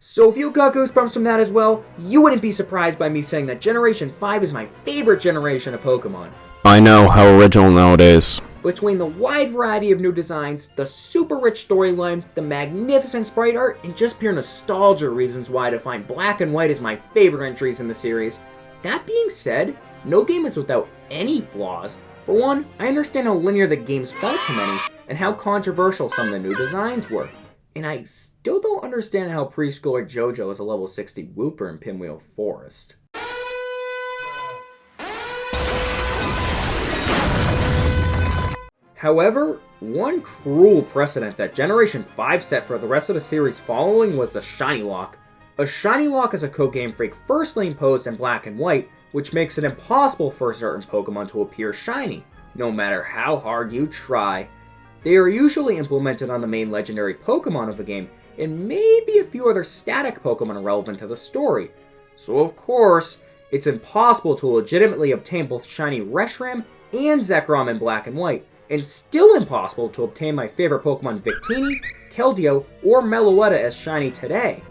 So if you got goosebumps from that as well, you wouldn't be surprised by me saying that Generation 5 is my favorite generation of Pokémon. I know how original now it is. Between the wide variety of new designs, the super rich storyline, the magnificent sprite art, and just pure nostalgia reasons why I define Black and White as my favorite entries in the series. That being said, no game is without any flaws. For one, I understand how linear the games felt to many, and how controversial some of the new designs were. And I still don't understand how preschooler JoJo is a level 60 Wooper in Pinwheel Forest. However, one cruel precedent that Generation 5 set for the rest of the series following was the Shiny Lock. A Shiny Lock is a code Game Freak firstly imposed in Black and White, which makes it impossible for certain Pokemon to appear shiny, no matter how hard you try. They are usually implemented on the main legendary Pokemon of the game, and maybe a few other static Pokemon relevant to the story. So of course, it's impossible to legitimately obtain both shiny Reshiram and Zekrom in Black and White, and still impossible to obtain my favorite Pokemon Victini, Keldeo, or Meloetta as shiny today.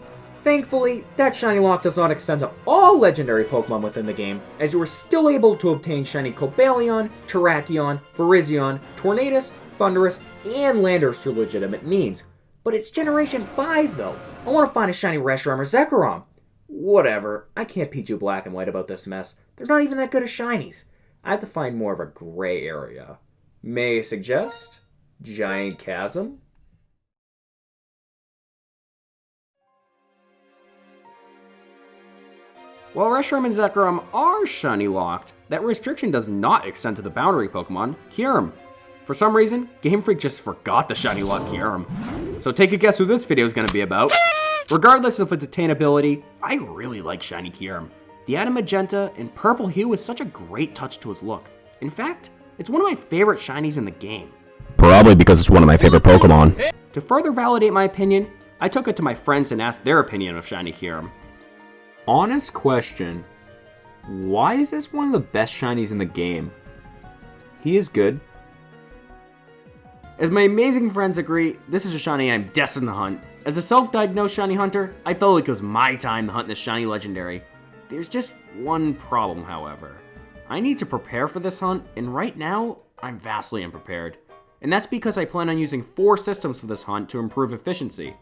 Thankfully, that shiny lock does not extend to all legendary Pokemon within the game, as you are still able to obtain shiny Cobalion, Terrakion, Virizion, Tornadus, Thundurus, and Landorus through legitimate means. But it's Generation 5 though. I want to find a shiny Reshiram or Zekrom. Whatever, I can't Pichu Black and White about this mess. They're not even that good as shinies. I have to find more of a gray area. May I suggest? Giant Chasm? While Reshiram and Zekrom are shiny locked, that restriction does not extend to the boundary Pokemon, Kyurem. For some reason, Game Freak just forgot the shiny lock Kyurem. So take a guess who this video is going to be about. Regardless of its attainability, I really like shiny Kyurem. The Adam Magenta and Purple hue is such a great touch to his look. In fact, it's one of my favorite shinies in the game. Probably because it's one of my favorite Pokemon. To further validate my opinion, I took it to my friends and asked their opinion of shiny Kyurem. Honest question, why is this one of the best shinies in the game? He is good. As my amazing friends agree, this is a shiny I'm destined to hunt. As a self-diagnosed shiny hunter, I felt like it was my time to hunt this shiny legendary. There's just one problem, however. I need to prepare for this hunt, and right now, I'm vastly unprepared. And that's because I plan on using 4 systems for this hunt to improve efficiency.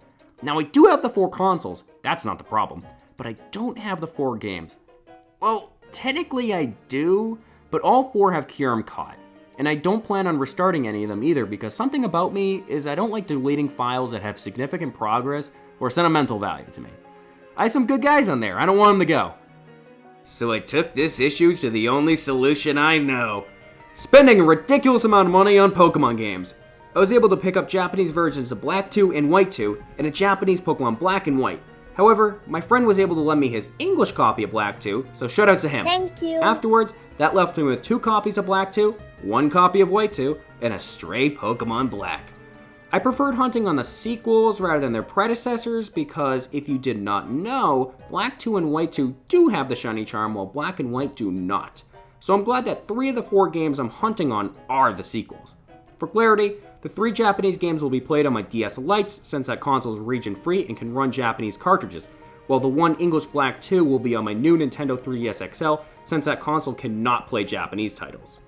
Now I do have the 4 consoles, that's not the problem, but I don't have the 4 games. Well, technically I do, but all 4 have Kyurem caught. And I don't plan on restarting any of them either, because something about me is I don't like deleting files that have significant progress or sentimental value to me. I have some good guys on there, I don't want them to go. So I took this issue to the only solution I know. Spending a ridiculous amount of money on Pokemon games. I was able to pick up Japanese versions of Black 2 and White 2, and a Japanese Pokemon Black and White. However, my friend was able to lend me his English copy of Black 2, so shoutouts to him. Thank you. Afterwards, that left me with 2 copies of Black 2, 1 copy of White 2, and a stray Pokemon Black. I preferred hunting on the sequels rather than their predecessors because if you did not know, Black 2 and White 2 do have the shiny charm while Black and White do not. So I'm glad that 3 of the 4 games I'm hunting on are the sequels. For clarity, the 3 Japanese games will be played on my DS Lites since that console is region free and can run Japanese cartridges, while the 1 English Black 2 will be on my new Nintendo 3DS XL since that console cannot play Japanese titles.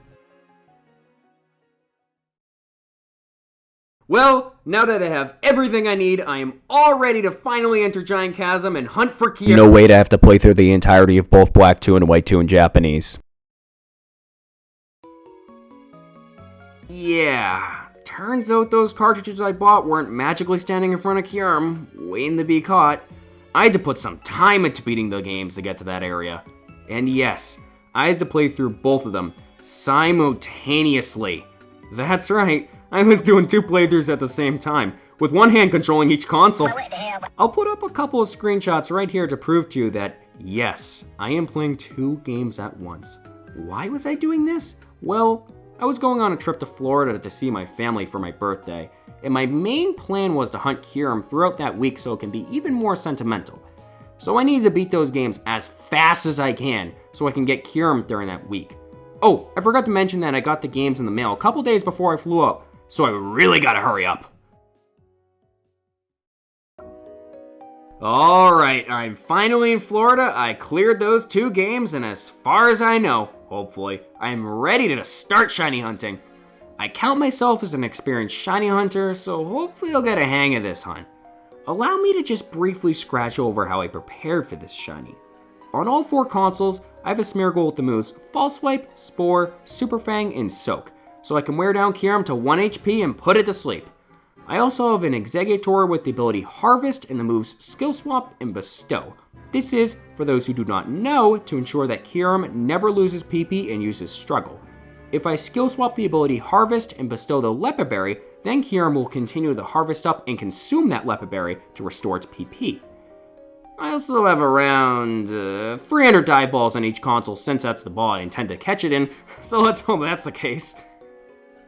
Well, now that I have everything I need, I am all ready to finally enter Giant Chasm and hunt for Kyurem. No way to have to play through the entirety of both Black 2 and White 2 in Japanese. Yeah, turns out those cartridges I bought weren't magically standing in front of Kyurem, waiting to be caught. I had to put some time into beating the games to get to that area. And yes, I had to play through both of them simultaneously. That's right, I was doing 2 playthroughs at the same time, with one hand controlling each console. I'll put up a couple of screenshots right here to prove to you that, yes, I am playing 2 games at once. Why was I doing this? Well, I was going on a trip to Florida to see my family for my birthday, and my main plan was to hunt Kyurem throughout that week so it can be even more sentimental. So I needed to beat those games as fast as I can so I can get Kyurem during that week. Oh, I forgot to mention that I got the games in the mail a couple days before I flew out, so I really gotta hurry up. Alright, I'm finally in Florida. I cleared those 2 games, and as far as I know, hopefully, I'm ready to start shiny hunting. I count myself as an experienced shiny hunter, so hopefully I'll get a hang of this hunt. Allow me to just briefly scratch over how I prepared for this shiny. On all 4 consoles, I have a Smeargle with the moves False Swipe, Spore, Super Fang, and Soak, so I can wear down Kyurem to 1 HP and put it to sleep. I also have an Exeggutor with the ability Harvest and the moves Skill Swap and Bestow. This is, for those who do not know, to ensure that Kyurem never loses PP and uses Struggle. If I Skill Swap the ability Harvest and bestow the Leppa Berry, then Kyurem will continue to harvest up and consume that Leppa Berry to restore its PP. I also have around 300 dive balls on each console since that's the ball I intend to catch it in, so let's hope that's the case.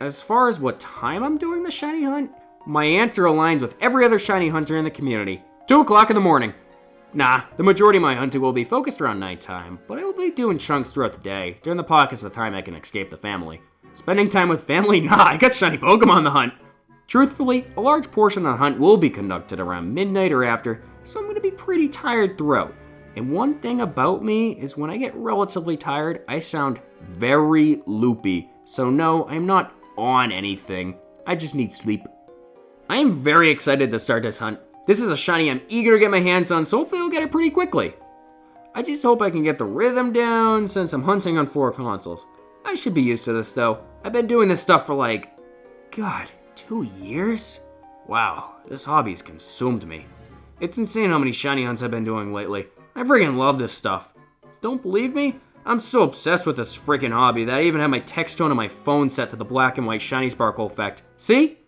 As far as what time I'm doing the shiny hunt, my answer aligns with every other shiny hunter in the community. 2 o'clock in the morning. Nah, the majority of my hunting will be focused around nighttime, but I will be doing chunks throughout the day, during the pockets of time I can escape the family. Spending time with family? Nah, I got shiny Pokemon on the hunt. Truthfully, a large portion of the hunt will be conducted around midnight or after, so I'm going to be pretty tired throughout. And one thing about me is when I get relatively tired, I sound very loopy. So no, I'm not on anything. I just need sleep. I am very excited to start this hunt. This is a shiny I'm eager to get my hands on, so hopefully I'll get it pretty quickly. I just hope I can get the rhythm down since I'm hunting on 4 consoles. I should be used to this though. I've been doing this stuff for God, 2 years? Wow, this hobby's consumed me. It's insane how many shiny hunts I've been doing lately. I freaking love this stuff. Don't believe me? I'm so obsessed with this freaking hobby that I even have my text tone on my phone set to the black and white shiny sparkle effect. See?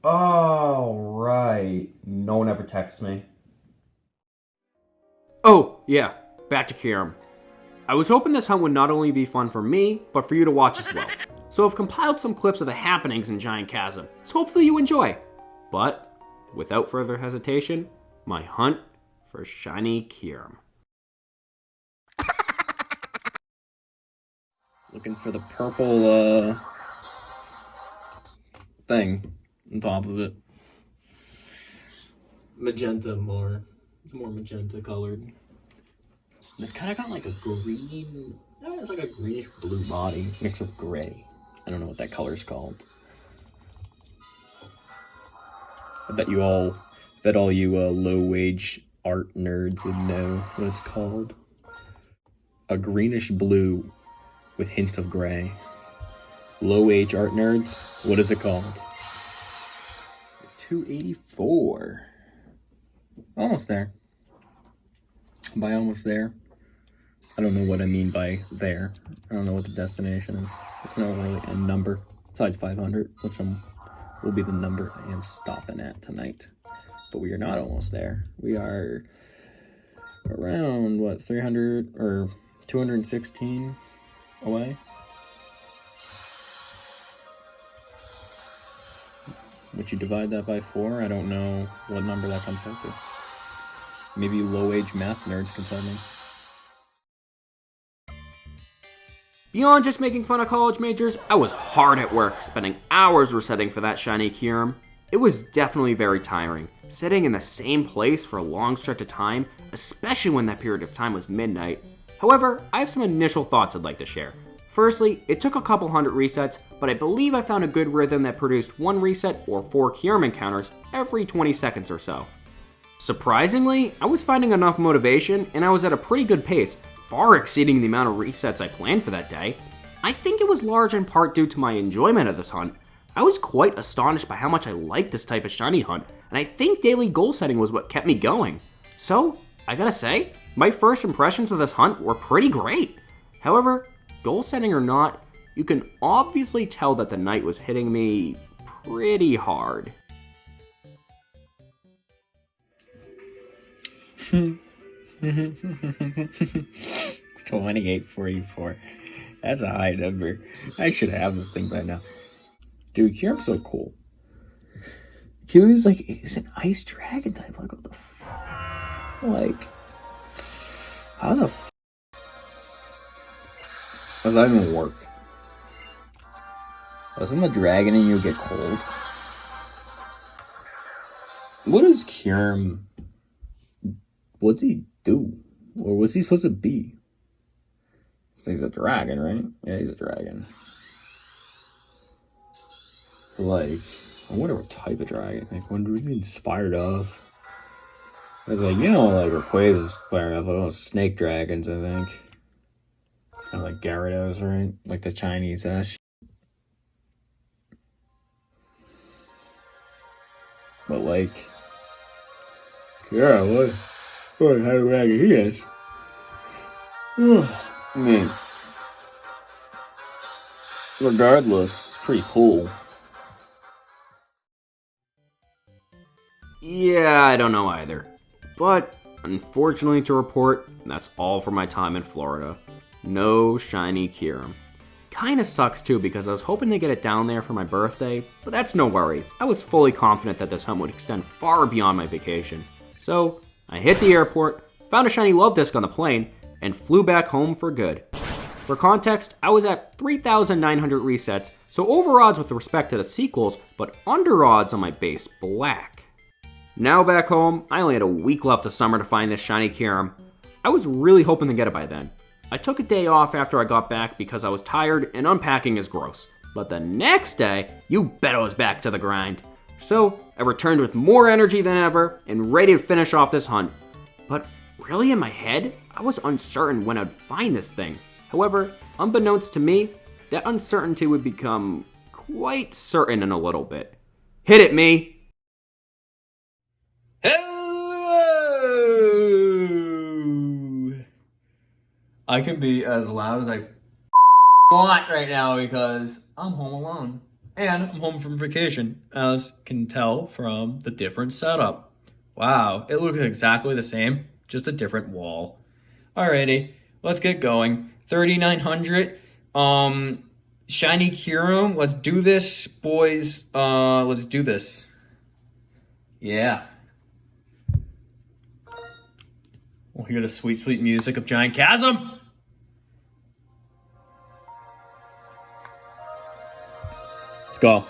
Oh, right. No one ever texts me. Oh, yeah. Back to Kyurem. I was hoping this hunt would not only be fun for me, but for you to watch as well. So I've compiled some clips of the happenings in Giant Chasm, so hopefully you enjoy. But, without further hesitation, my hunt for shiny Kyurem. Looking for the purple, thing on top of it. Magenta more. It's more magenta colored. And it's kind of got like a green, it's like a greenish blue body mixed with gray. I don't know what that color's called. I bet all you low-wage art nerds would know what it's called. A greenish blue with hints of gray. Low-wage art nerds, what is it called? 284. Almost there. By almost there, I don't know what I mean by there. I don't know what the destination is. It's not really a number. Besides 500, which will be the number I am stopping at tonight. But we are not almost there. We are around, 300 or 216 away? Would you divide that by 4? I don't know what number that comes out to. Maybe low-age math nerds can tell me. Beyond just making fun of college majors, I was hard at work, spending hours resetting for that shiny Kyurem. It was definitely very tiring, sitting in the same place for a long stretch of time, especially when that period of time was midnight. However, I have some initial thoughts I'd like to share. Firstly, it took a couple hundred resets, but I believe I found a good rhythm that produced 1 reset or 4 Kyurem encounters every 20 seconds or so. Surprisingly, I was finding enough motivation and I was at a pretty good pace, far exceeding the amount of resets I planned for that day. I think it was large in part due to my enjoyment of this hunt. I was quite astonished by how much I liked this type of shiny hunt, and I think daily goal setting was what kept me going. So, I gotta say, my first impressions of this hunt were pretty great. However, goal setting or not, you can obviously tell that the night was hitting me pretty hard. 2844. That's a high number. I should have this thing by now. Dude, Kyurem's so cool. Kyurem's is an ice dragon type. What the how the does that even work? Doesn't the dragon in you get cold? What does Kyurem... What's he do? Or what's he supposed to be? So he's a dragon, right? Yeah, he's a dragon. Like, I wonder what type of dragon. Like, what was he inspired of? It's like, you know, like, Rayquaza is inspired of those snake dragons, I think. Kind of like Gyarados, right? Like the Chinese ass. But, like, yeah, what kind of dragon he is? I mean, regardless, it's pretty cool. Yeah, I don't know either. But, unfortunately to report, that's all for my time in Florida. No shiny Kyurem. Kinda sucks too because I was hoping to get it down there for my birthday, but that's no worries. I was fully confident that this hunt would extend far beyond my vacation. So, I hit the airport, found a shiny love disc on the plane, and flew back home for good. For context, I was at 3,900 resets, so over odds with respect to the sequels, but under odds on my base black. Now back home, I only had a week left of summer to find this shiny Kyurem. I was really hoping to get it by then. I took a day off after I got back because I was tired and unpacking is gross. But the next day, you bet I was back to the grind. So, I returned with more energy than ever and ready to finish off this hunt. But really in my head, I was uncertain when I'd find this thing. However, unbeknownst to me, that uncertainty would become quite certain in a little bit. Hit it, me! Hello! I can be as loud as I want right now because I'm home alone. And I'm home from vacation, as can tell from the different setup. Wow, it looks exactly the same, just a different wall. Alrighty, let's get going. 3,900. Shiny Kyurem. Let's do this, boys. Let's do this. Yeah. We'll hear the sweet, sweet music of Giant Chasm. Let's go.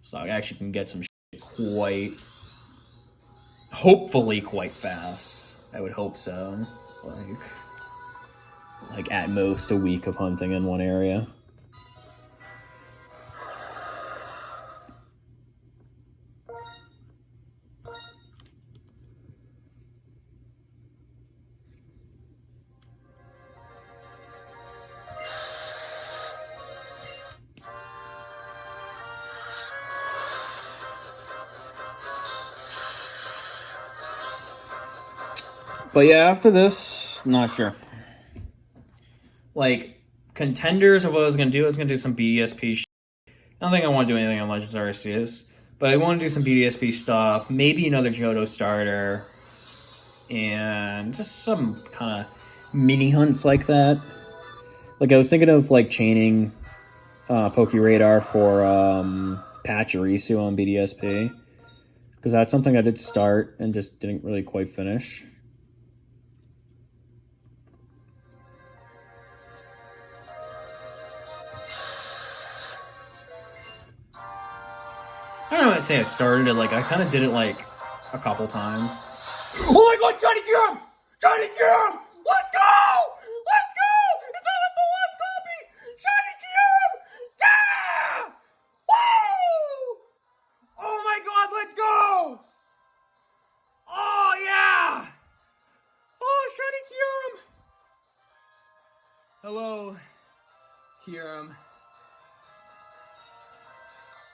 So I actually can get some shit hopefully quite fast. I would hope so. Like at most a week of hunting in one area. But yeah, after this, not sure. Like, contenders of what I was going to do, I was going to do some BDSP shit. I don't think I want to do anything on Legends Arceus, but I want to do some BDSP stuff, maybe another Johto starter, and just some kind of mini hunts like that. Like, I was thinking of, like, chaining Pokeradar for Pachirisu on BDSP, because that's something I did start and just didn't really quite finish. I don't know how to say I started it, like, I kind of did it, like, a couple times. Oh my god, Johnny Kyurem! Johnny Kyurem! Let's go! Let's go! It's on the full-on copy! Johnny Kyurem! Yeah! Woo! Oh my god, let's go! Oh, yeah! Oh, Shiny Kyurem! Hello, Kyurem.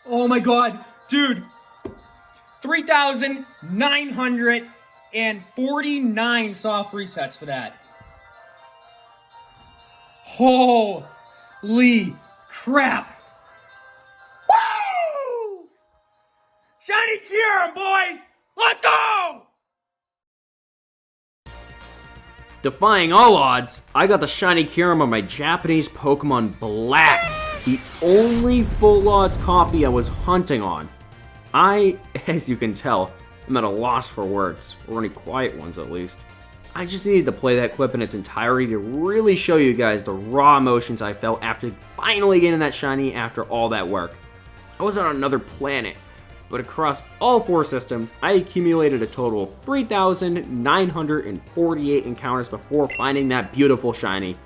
Oh my god, dude! 3,949 soft resets for that. Holy crap! Woo! Shiny Kyurem, boys! Let's go! Defying all odds, I got the shiny Kyurem on my Japanese Pokemon Black, the only full odds copy I was hunting on. I, as you can tell, am at a loss for words, or any quiet ones at least. I just needed to play that clip in its entirety to really show you guys the raw emotions I felt after finally getting that shiny after all that work. I was on another planet, but across all 4 systems, I accumulated a total of 3,948 encounters before finding that beautiful shiny.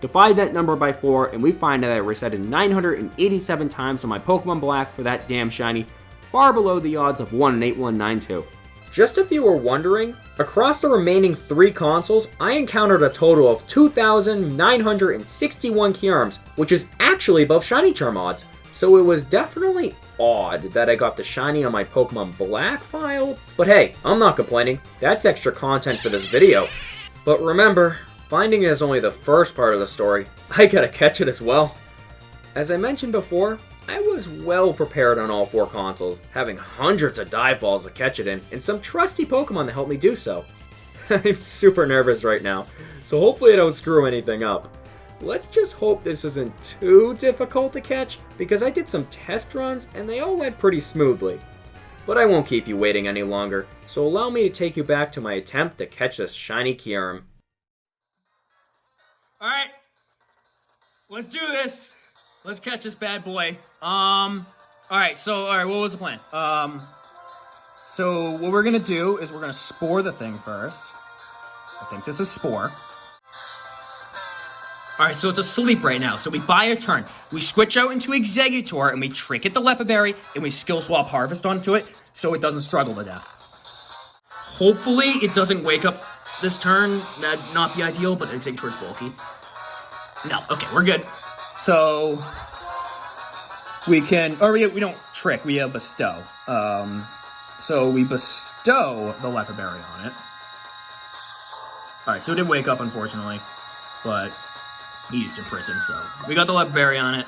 Divide that number by 4, and we find that I resetted 987 times on my Pokemon Black for that damn shiny, far below the odds of 1 in 8192. Just if you were wondering, across the remaining 3 consoles, I encountered a total of 2,961 Kyurems, which is actually above shiny charm odds. So it was definitely odd that I got the shiny on my Pokemon Black file, but hey, I'm not complaining. That's extra content for this video. But remember, finding it is only the first part of the story. I gotta catch it as well. As I mentioned before, I was well prepared on all 4 consoles, having hundreds of dive balls to catch it in, and some trusty Pokemon to help me do so. I'm super nervous right now, so hopefully I don't screw anything up. Let's just hope this isn't too difficult to catch, because I did some test runs and they all went pretty smoothly. But I won't keep you waiting any longer, so allow me to take you back to my attempt to catch this shiny Kyurem. Alright, let's do this. Let's catch this bad boy. Alright, what was the plan? So what we're gonna do is we're gonna spore the thing first. I think this is spore. Alright, so it's asleep right now, so we buy a turn. We switch out into Exeggutor, and we Trinket the Leopard Berry, and we skill swap Harvest onto it, so it doesn't struggle to death. Hopefully, it doesn't wake up this turn. That'd not be ideal, but Exeggutor's bulky. No, okay, we're good. So, we can, or we don't trick, we bestow. So we bestow the Leopard Berry on it. Alright, so it did wake up, unfortunately, but he's in prison, so we got the Leopard Berry on it.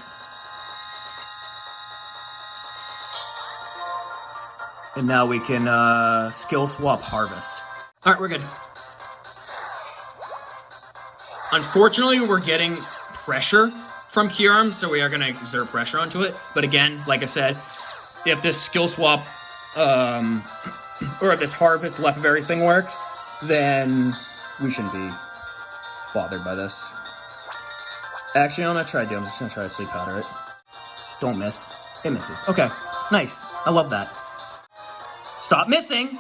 And now we can skill swap Harvest. Alright, we're good. Unfortunately, we're getting pressure from Kyurem, so we are going to exert pressure onto it. But again, like I said, if this skill swap, or if this Harvest Leopard Berry thing works, then we shouldn't be bothered by this. Actually, I'm not trying to do it. I'm just going to try to sleep powder it. Don't miss. It misses. Okay, nice. I love that. Stop missing!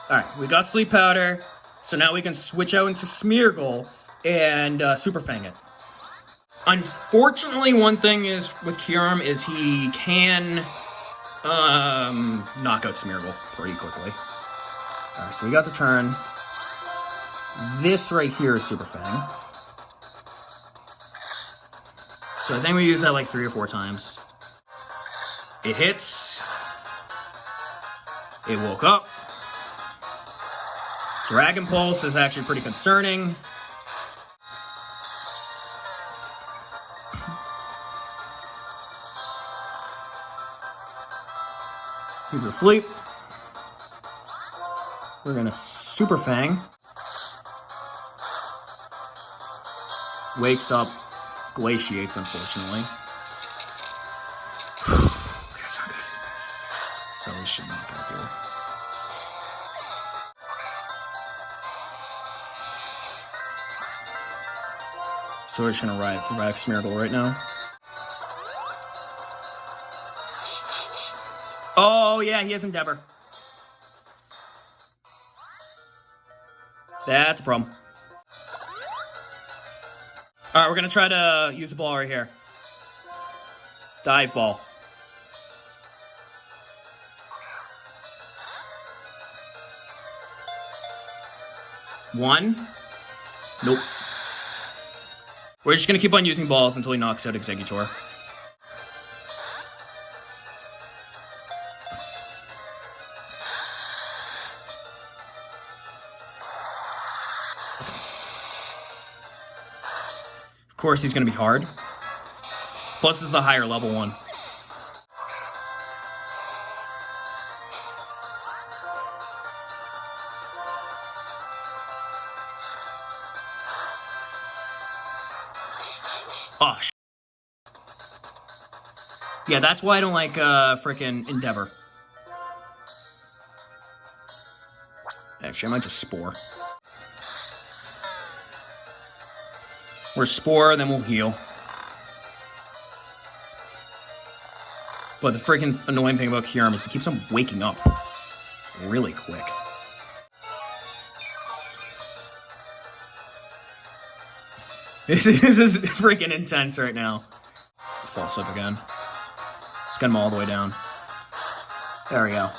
Alright, we got sleep powder, so now we can switch out into Smeargle and Super Fang it. Unfortunately, one thing is with Kyurem is he can knock out Smeargle pretty quickly. Alright, so we got the turn. This right here is Super Fang. So I think we use that like 3 or 4 times. It hits. It woke up. Dragon Pulse is actually pretty concerning. He's asleep. We're gonna Super Fang. Wakes up, glaciates, unfortunately. That's not good. So we should knock out here. So we're just gonna revive Smeargle right now. Oh yeah, he has Endeavor. That's a problem. Alright, we're gonna try to use the ball right here. Dive ball. One. Nope. We're just gonna keep on using balls until he knocks out Exeggutor. Of course, he's gonna be hard. Plus, this is a higher level one. Oh, yeah, that's why I don't like frickin' Endeavor. Actually, I might just Spore. We're Spore, then we'll heal. But the freaking annoying thing about Kyurem is he keeps on waking up really quick. This is freaking intense right now. False up again. Just get him all the way down. There we go.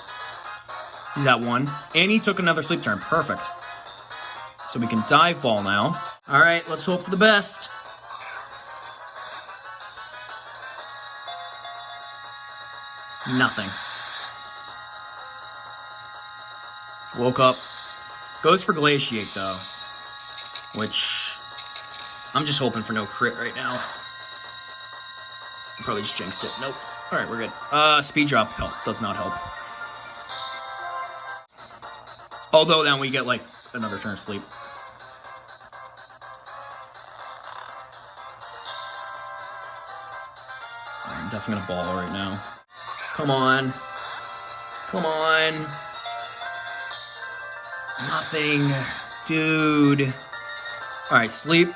He's at 1. And he took another sleep turn. Perfect. So we can dive ball now. Alright, let's hope for the best. Nothing. Woke up. Goes for Glaciate, though. Which... I'm just hoping for no crit right now. Probably just jinxed it. Nope. Alright, we're good. Speed drop does not help. Although then we get, like, another turn of sleep. I'm definitely gonna ball right now. Come on. Come on. Nothing. Dude. Alright, sleep.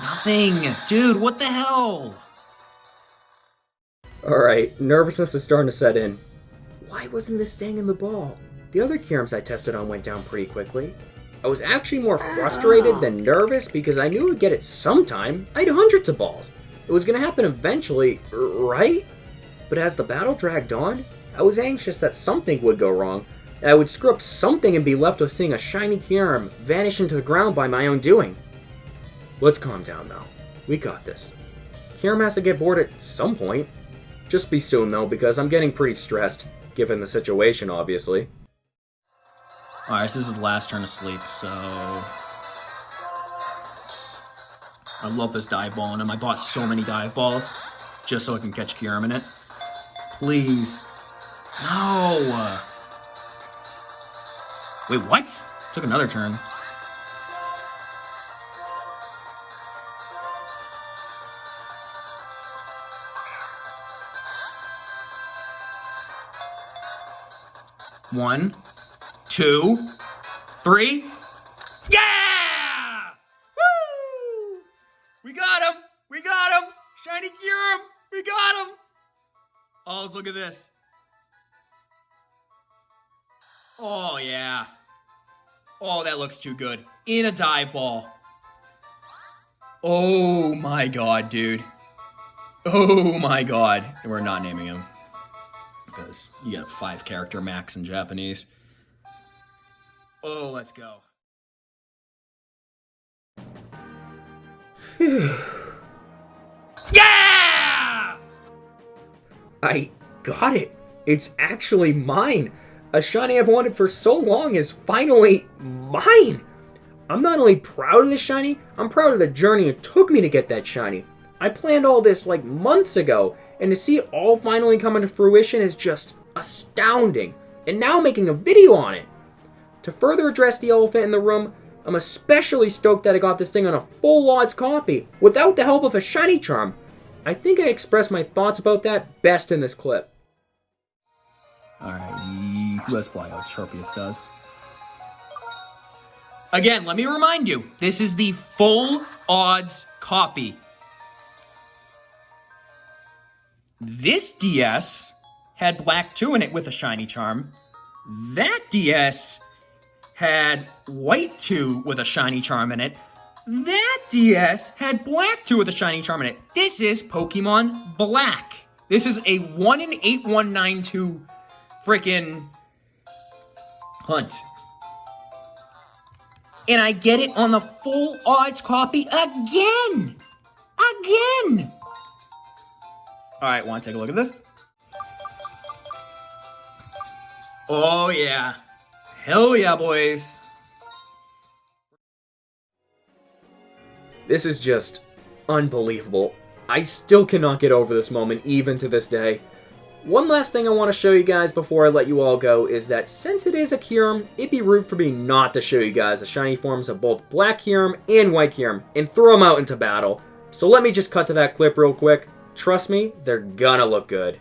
Nothing. Dude, what the hell? Alright, nervousness is starting to set in. Why wasn't this staying in the ball? The other Kyurems I tested on went down pretty quickly. I was actually more frustrated than nervous because I knew I'd get it sometime. I had hundreds of balls. It was going to happen eventually, right? But as the battle dragged on, I was anxious that something would go wrong, that I would screw up something and be left with seeing a shiny Kyurem vanish into the ground by my own doing. Let's calm down now. We got this. Kyurem has to get bored at some point. Just be soon though, because I'm getting pretty stressed, given the situation obviously. Alright, this is his last turn of sleep, so... I love this dive ball in him. I bought so many dive balls just so I can catch Kyurem in it. Please. No! Wait, what? Took another turn. One, 2, 3. Yeah! Woo! We got him! We got him! Shiny Kyurem! We got him! Oh, let's look at this. Oh, yeah. Oh, that looks too good. In a dive ball. Oh, my God, dude. Oh, my God. And we're not naming him. Because you get 5 character max in Japanese. Oh, let's go. Yeah! I got it. It's actually mine. A shiny I've wanted for so long is finally mine. I'm not only proud of this shiny, I'm proud of the journey it took me to get that shiny. I planned all this like months ago, and to see it all finally come into fruition is just astounding. And now making a video on it. To further address the elephant in the room, I'm especially stoked that I got this thing on a full odds copy, without the help of a shiny charm. I think I expressed my thoughts about that best in this clip. Alright, who has flyout? Sharpius does. Again, let me remind you, this is the full odds copy. This DS had Black 2 in it with a shiny charm. That DS had White 2 with a shiny charm in it. That DS had Black 2 with a shiny charm in it. This is Pokemon Black. This is a 1 in 8192 freaking hunt. And I get it on the full odds copy again. Again. All right, want to take a look at this? Oh, yeah. Hell yeah, boys. This is just unbelievable. I still cannot get over this moment, even to this day. One last thing I want to show you guys before I let you all go is that since it is a Kyurem, it'd be rude for me not to show you guys the shiny forms of both Black Kyurem and White Kyurem and throw them out into battle. So let me just cut to that clip real quick. Trust me, they're gonna look good.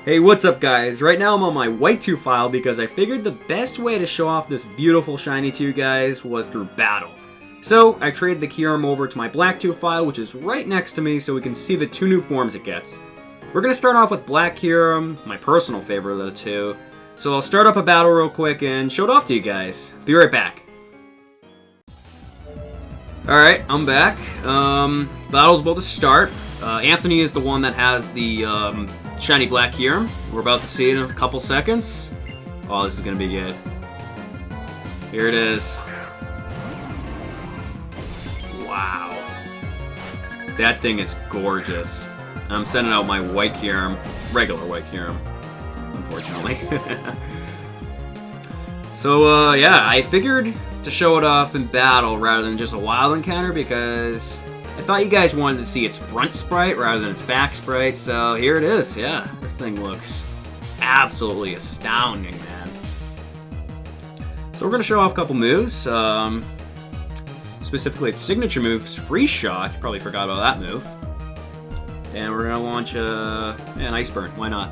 Hey, what's up guys? Right now I'm on my White 2 file because I figured the best way to show off this beautiful shiny to you guys was through battle. So, I traded the Kyurem over to my Black 2 file, which is right next to me, so we can see the 2 new forms it gets. We're going to start off with Black Kyurem, my personal favorite of the 2. So I'll start up a battle real quick and show it off to you guys. Be right back. Alright, I'm back. Battle's about to start. Anthony is the one that has the shiny Black Kyurem. We're about to see it in a couple seconds. Oh, this is going to be good. Here it is. Wow. That thing is gorgeous. I'm sending out my White Kyurem, regular White Kyurem, unfortunately. So, yeah, I figured to show it off in battle rather than just a wild encounter because I thought you guys wanted to see its front sprite rather than its back sprite, so here it is. Yeah, this thing looks absolutely astounding, man. So we're going to show off a couple moves. Specifically its signature move, Freeze Shock. You probably forgot about that move. And we're going to launch an Ice Burn. Why not?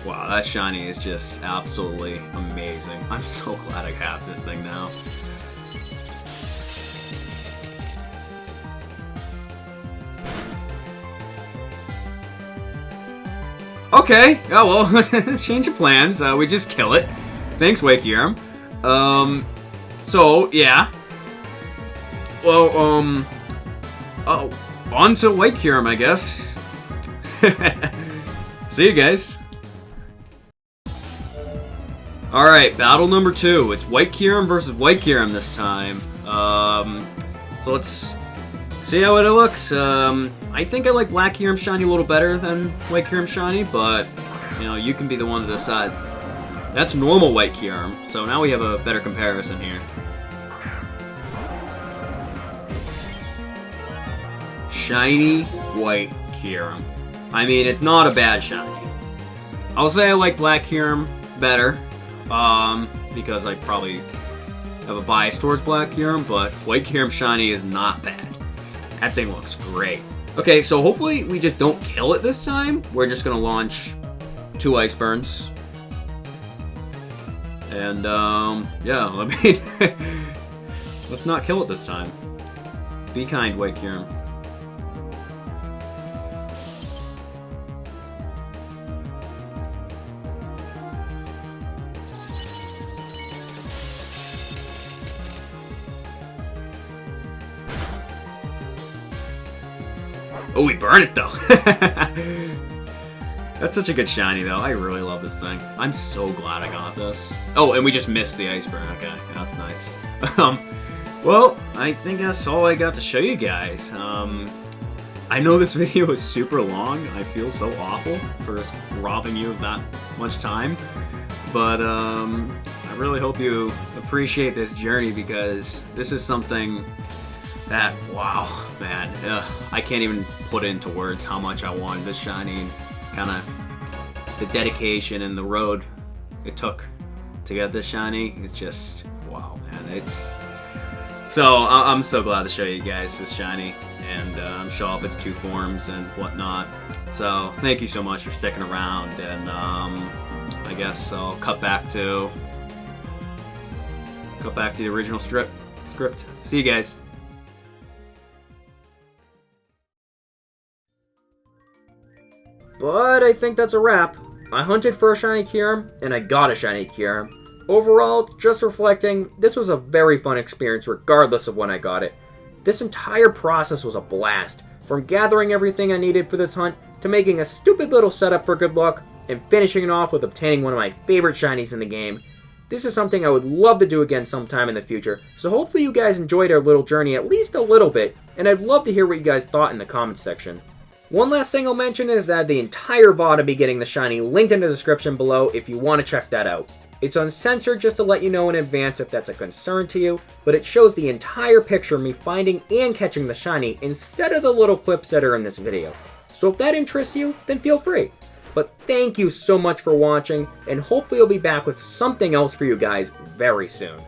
Wow, that shiny is just absolutely amazing. I'm so glad I have this thing now. Okay, oh well, change of plans. We just kill it. Thanks, White Kyurem. So, yeah. Well, oh, on to White Kyurem, I guess. See you guys. Alright, battle number 2. It's White Kyurem versus White Kyurem this time. So let's see how it looks. I think I like Black Kyurem shiny a little better than White Kyurem shiny, but, you know, you can be the one to decide. That's normal White Kyurem, so now we have a better comparison here. Shiny White Kyurem. I mean, it's not a bad shiny. I'll say I like Black Kyurem better, because I probably have a bias towards Black Kyurem, but White Kyurem shiny is not bad. That thing looks great. Okay, so hopefully we just don't kill it this time. We're just gonna launch 2 Ice Burns. And, yeah, I mean, let's not kill it this time. Be kind, White Kyurem. Oh, we burn it though. That's such a good shiny though. I really love this thing. I'm so glad I got this. Oh, and we just missed the Ice Burn. Okay, that's nice. Well, I think that's all I got to show you guys. I know this video is super long. I feel so awful for robbing you of that much time. But I really hope you appreciate this journey because this is something that, wow, man, I can't even put into words how much I wanted this shiny and kind of the dedication and the road it took to get this shiny. It's just, wow, man. So I'm so glad to show you guys this shiny and show off its 2 forms and whatnot. So thank you so much for sticking around, and I guess I'll cut back to the original script. See you guys. But I think that's a wrap. I hunted for a shiny Kyurem, and I got a shiny Kyurem. Overall, just reflecting, this was a very fun experience regardless of when I got it. This entire process was a blast, from gathering everything I needed for this hunt, to making a stupid little setup for good luck, and finishing it off with obtaining one of my favorite shinies in the game. This is something I would love to do again sometime in the future, so hopefully you guys enjoyed our little journey at least a little bit, and I'd love to hear what you guys thought in the comments section. One last thing I'll mention is that the entire VOD will be getting the shiny linked in the description below if you want to check that out. It's uncensored just to let you know in advance if that's a concern to you, but it shows the entire picture of me finding and catching the shiny instead of the little clips that are in this video. So if that interests you, then feel free. But thank you so much for watching, and hopefully I'll be back with something else for you guys very soon.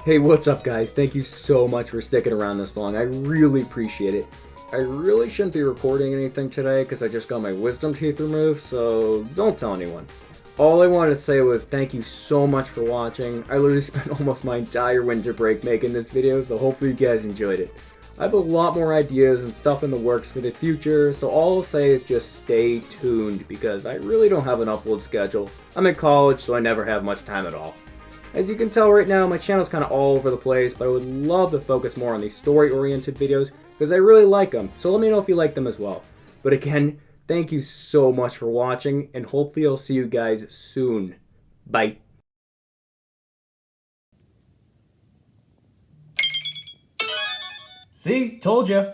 Hey, what's up guys? Thank you so much for sticking around this long. I really appreciate it. I really shouldn't be recording anything today because I just got my wisdom teeth removed, so don't tell anyone. All I wanted to say was thank you so much for watching. I literally spent almost my entire winter break making this video, so hopefully you guys enjoyed it. I have a lot more ideas and stuff in the works for the future, so all I'll say is just stay tuned because I really don't have an upload schedule. I'm in college, so I never have much time at all. As you can tell right now, my channel's kind of all over the place, but I would love to focus more on these story-oriented videos because I really like them, so let me know if you like them as well. But again, thank you so much for watching, and hopefully I'll see you guys soon. Bye. See? Told ya.